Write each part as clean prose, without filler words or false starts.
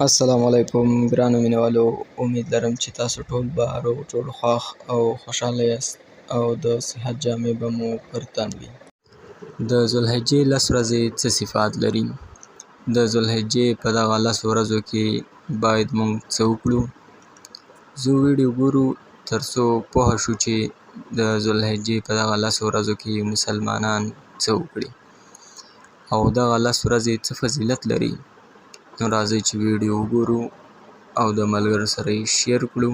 السلام علیکم ګرانو مینوالو، امید لرم چې تاسو ټول به روغ جوړ خوښ او خوشحاله یاست او د صحت جامې به مو پر تن وي. د ذوالحجې 10 ورځې څه صفات لري؟ د ذوالحجې په دغه 10 ورځو کې باید موږ څه وکړو؟ زه ویډیو ګورو تر څو پوه شو چې د ذوالحجې په دغه 10 ورځو کې مسلمانان څه وکړي او دغه 10 ورځې څه فضیلت لري. نو راځئ چې ویډیو وګورو او د ملګرو سره یې شیر کړو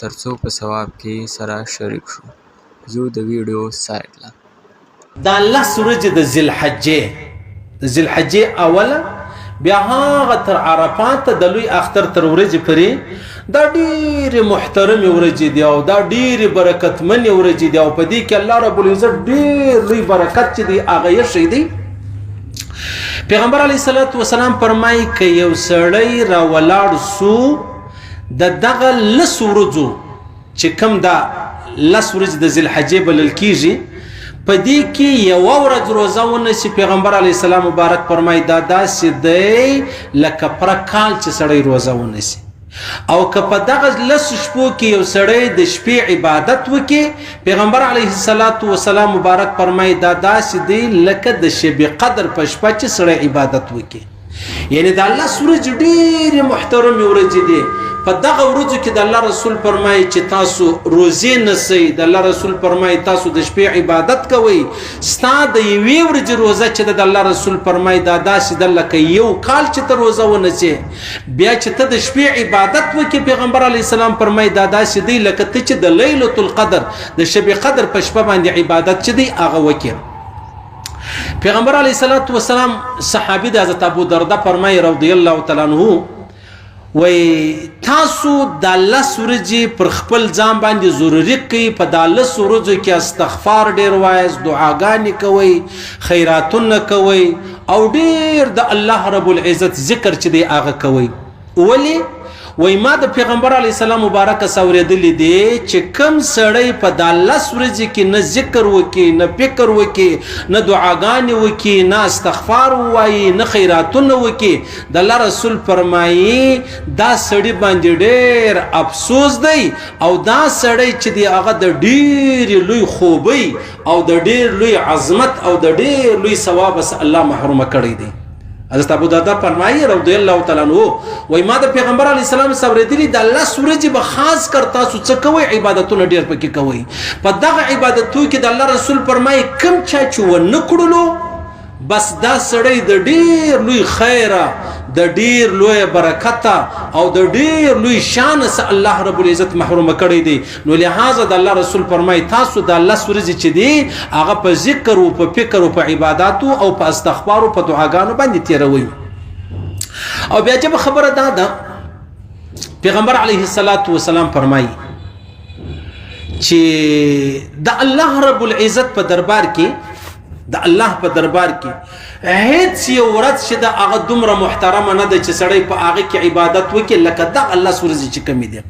تر څو په ثواب کې سره شریک شو. زه د ویډیو سایډ لا دا 10 ورځې د ذوالحجې اوله بیا هغه تر عرفات د لوی اختر تر ورځې پورې دا ډېرې محترمې ورځې دي او دا ډېرې برکتمنې ورځې دي او په دې کې الله رب العزت ډېر لوی برکت چې دی هغه یې شی دی. پیغمبر علیه الصلاة والسلام فرمایي که یو سړی را ولاړ سو د دغه 10 ورځو چې کوم دا 10 ورځې د ذوالحجې بلل کیږي په دې کې یوه ورځ روزه ونیسي، پیغمبر علیه السلام مبارک فرمایي دا داسې دی لکه پوره کال چې سړی روزه ونیسي. او که په دغه 10 شپو کې یو سړی د شپې عبادت وکړي، پیغمبر علیه السلام مبارک فرمایي دا داسې دی لکه د شب قدر په شپه چې سړی عبادت وکړي. یعنی د الله ورځې ډېرې محترمې ورځې دي. په دغه ورځو کې د الله رسول فرمایي چې تاسو روزې نیسئ، د الله رسول فرمایي تاسو د شپې عبادت کوئ. ستا د یوې ورځې روزه چې د الله رسول فرمایي دا داسې ده لکه یو کال چې ته روزه ونیسې. بیا چې ته د شپې عبادت وکړې، پیغمبر علیه السلام فرمایي دا داسې دی لکه ته چې د لیلة القدر د شب قدر په شپه باندې عبادت چې دی هغه وکړې. پیغمبر علیه السلام صحابي د حضرت ابو درده فرمایي رضی الله تعالی عنه وای تاسو د 10 ورځې پر خپل ځان باندې ضروري کوي، په د 10 ورځو کې استغفار ډیر وایاست، دعاګانې کوئ، خیراتونه کوئ او ډیر د الله رب العزت ذکر چې دی هغه کوئ. ولی وای ما د پیغمبر علیه السلام مبارک اوریدلی دی چې کم سړی په د 10 ورځې کې نه ذکر وکي، نه فکر وکي، نه دعاګانې وکي، نه استغفار وایي، نه خیراتونه وکي، د الله رسول فرمایي دا سړی باندې ډېر افسوس دی او دا سړی چې دی هغه د ډېر لوی خوبۍ او د ډېر لوی عظمت او د ډېر لوی ثواب الله محروم کړی دی. حضرت ابو درده فرمایي رضی الله تعالی عنہ وای ما د پیغمبر علی السلام اوریدلی د 10 ورځې به خاص کر تاسو څه کوئ، عبادتونه ډیر پکې کوئ. په دغه عبادتو کې د الله رسول فرمایي کم چا چې ونه کړلو بس دا سړی د ډیر لوی خیره، د ډیر لوی برکت او د ډیر لوی شان سره الله رب العزت محروم کړی دی. نو لہذا د الله رسول فرمایي تاسو د 10 ورځې چې دی هغه په ذکر او په فکر او په عبادتو او په استغفار او په دعاګانو باندې تیروي. او بیا چې خبره ده پیغمبر علیه السلام فرمایي چې د الله رب العزت په دربار کې هیڅ یو ورځ چې د هغه دومره محترمه نه ده چې سړی په هغه کې عبادت وکړي لکه دغه 10 ورځې چې کمې دي.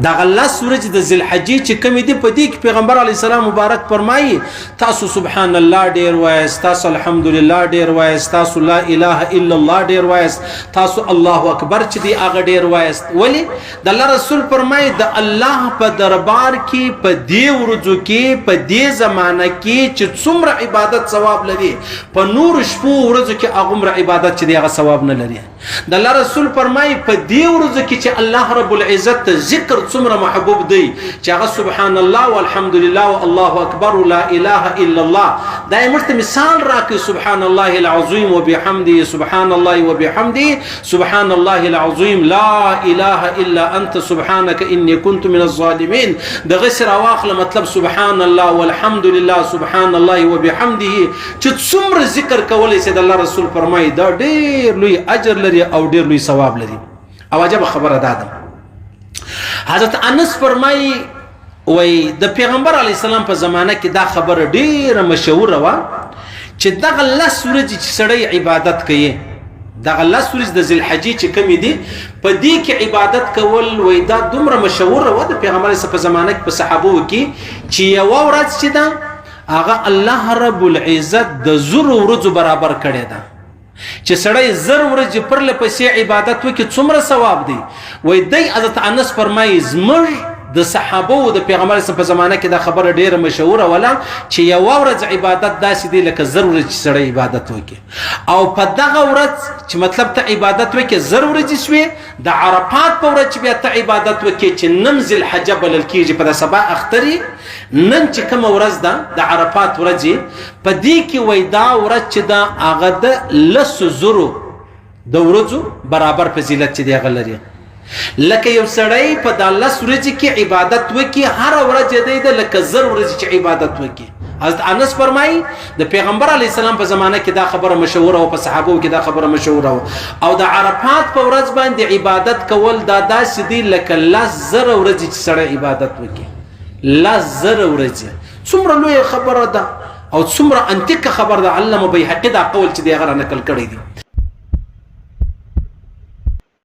دغه 10 ورځې د ذوالحجې چې کمې دي په دې کې پیغمبر علیه السلام مبارک فرمایي تاسو سبحان الله ډیر وایاست، تاسو الحمدلله ډیر وایاست، تاسو لا اله الا الله ډیر وایاست، تاسو الله اکبر چې دی هغه ډیر وایاست. ولی د الله رسول فرمایي د الله په دربار کې په دې ورځو کې په دې زمانه کې چې څومره عبادت ثواب لري په نور شپو ورځو کې هغومره عبادت چې دی هغه ثواب نه لري. د الله رسول فرمایي په دې ورځو کې چې الله رب العزت ذکر څومره محبوب دی چې هغه سبحان الله والحمدلله والله اکبر ولا اله الا الله دا موږ ته مثال راکړي. سبحان الله العظیم وبحمده سبحان الله وبحمده سبحان الله العظیم لا اله الا انت سبحانك اني كنت من الظالمين. دغه سره واخله مطلب سبحان الله والحمدلله سبحان الله وبحمده چې څومره ذکر کولای سي د الله رسول فرمایي دا ډېر لوی اجر لري او ډېر لوی ثواب لري. او عجب خبره ده حضرت انس فرمایي وای د پیغمبر علی السلام په زمانه کې دا خبره ډیره مشهوره و چې دغه 10 ورځې چې سړی عبادت کوي، دغه 10 ورځې د ذوالحجې چې کمې دي په دې کې عبادت کول وای دا دومره مشهوره و د پیغمبر په زمانه کې په صحابو کې چې یوه ورځ چې ده هغه الله رب العزت د 1000 ورځو برابر کړی ده. چې سړی زر ورځې پرله پسې عبادت وکړي څومره ثواب دی. وایي دی حضرت انس فرمایي زموږ د صحابه او د پیغمبر په زمانه کې دا خبره ډیره مشهوره ولا چې یو ورځ عبادت داسې دی لکه زر ورځ چې سړی عبادت وکړي. او په دغه ورځ چې مطلب ته عبادت وکړي زر ورځې شوې، د عرفات په ورځ چې بیا ته عبادت وکړي چې نن ذوالحجه بلل کېږي په د سبا اخترې، نن چې کومه ورځ ده د عرفات ورځې، په دې کې وایي دا ورځ چې ده هغه د 100,000 د ورځو برابر فضیلت چې دی هغه لري. لکه یو سړی په د 10 ورځې کې عبادت وکړي هر ورځ دی د لکه زر ورځې چې عبادت وکړي. حضرت انس فرمایي د پیغمبر علی السلام په زمانه کې دا خبره مشهوره او په صحابو کې دا خبره مشهوره او د عرفات په ورځ باندې عبادت کول دا داسې دی لکه 10,000 ورځې چې سړی عبادت وکړي. 10,000 ورځې څومره لوی خبره ده او څومره انتیکه خبر ده. علامه بیهقي دا قول چې دی هغه نقل کړی دی.